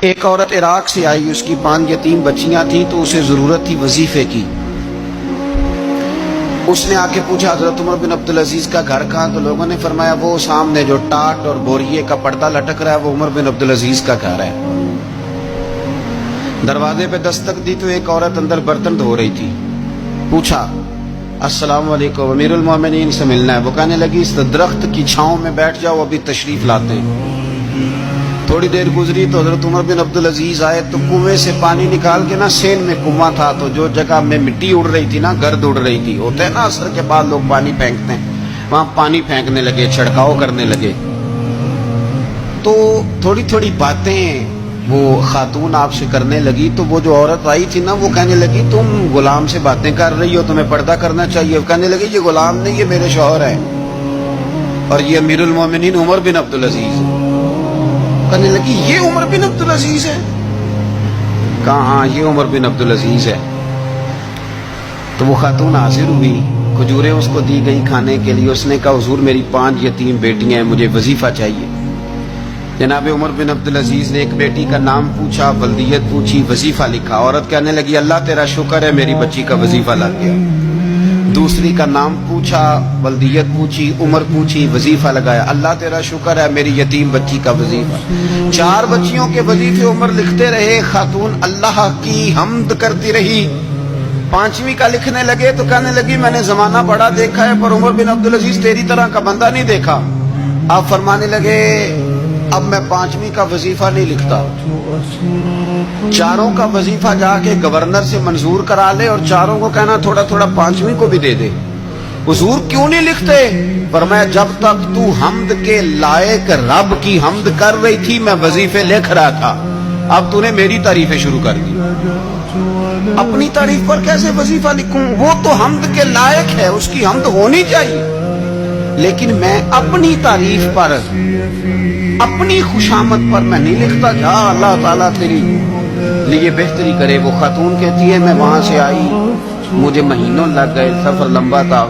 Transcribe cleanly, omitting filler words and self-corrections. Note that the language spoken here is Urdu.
ایک عورت عراق سے آئی، اس کی 5 یتیم بچیاں تھیں تو اسے ضرورت تھی وظیفے کی۔ اس نے آ کے پوچھا حضرت عمر بن عبدالعزیز کا گھر کہاں؟ تو لوگوں نے فرمایا وہ سامنے جو ٹاٹ اور بوریے کا پردہ لٹک رہا ہے وہ عمر بن عبدالعزیز کا گھر ہے۔ دروازے پہ دستک دی تو ایک عورت اندر برتن دھو رہی تھی۔ پوچھا السلام علیکم، امیر المومنین سے ملنا ہے۔ وہ کہنے لگی اس درخت کی چھاؤں میں بیٹھ جاؤ، ابھی تشریف لاتے ہیں۔ تھوڑی دیر گزری تو حضرت عمر بن عبدالعزیز آئے تو کنویں سے پانی نکال کے نا، سین میں کنواں تھا تو جو جگہ میں مٹی اڑ رہی تھی نا، گرد اڑ رہی تھی، ہوتا ہے نا عصر کے بعد لوگ پانی پھینکتے ہیں، وہاں پانی پھینکنے لگے، چھڑکاؤ کرنے لگے۔ تو تھوڑی تھوڑی باتیں وہ خاتون آپ سے کرنے لگی تو وہ جو عورت آئی تھی نا وہ کہنے لگی تم غلام سے باتیں کر رہی ہو، تمہیں پردہ کرنا چاہیے۔ کہنے لگی یہ غلام نہیں، یہ میرے شوہر ہیں اور یہ امیر المومنین عمر بن عبدالعزیز۔ کہنے لگی یہ عمر بن عبدالعزیز ہے؟ کہا ہاں یہ عمر بن عبدالعزیز ہے۔ تو وہ خاتون حاضر ہوئی، کھجوریں اس کو دی گئی کھانے کے لیے۔ اس نے کہا حضور میری 5 یتیم بیٹیاں ہیں، مجھے وظیفہ چاہیے۔ جناب عمر بن عبدالعزیز نے ایک بیٹی کا نام پوچھا، ولدیت پوچھی، وظیفہ لکھا۔ عورت کہنے لگی اللہ تیرا شکر ہے میری بچی کا وظیفہ لگ گیا۔ دوسری کا نام پوچھا، ولدیت پوچھی، عمر پوچھی، وظیفہ لگایا۔ اللہ تیرا شکر ہے میری یتیم بچی کا وظیفہ۔ 4 بچیوں کے وظیفے عمر لکھتے رہے، خاتون اللہ کی حمد کرتی رہی۔ 5ویں کا لکھنے لگے تو کہنے لگی میں نے زمانہ بڑا دیکھا ہے پر عمر بن عبدالعزیز تیری طرح کا بندہ نہیں دیکھا۔ آپ فرمانے لگے اب میں 5ویں کا وظیفہ نہیں لکھتا، 4 کا وظیفہ جا کے گورنر سے منظور کرا لے اور 4 کو کہنا تھوڑا تھوڑا 5ویں کو بھی دے دے۔ حضور کیوں نہیں لکھتے؟ فرمایا جب تک تو حمد کے لائق رب کی حمد کر رہی تھی میں وظیفے لکھ رہا تھا، اب تو نے میری تعریفیں شروع کر دی۔ اپنی تعریف پر کیسے وظیفہ لکھوں؟ وہ تو حمد کے لائق ہے، اس کی حمد ہونی چاہیے، لیکن میں اپنی تعریف پر، اپنی خوشامد پر میں نہیں لکھتا۔ جا اللہ تعالیٰ تیری لیے بہتری کرے۔ وہ خاتون کہتی ہے میں وہاں سے آئی، مجھے مہینوں لگ گئے، سفر لمبا تھا۔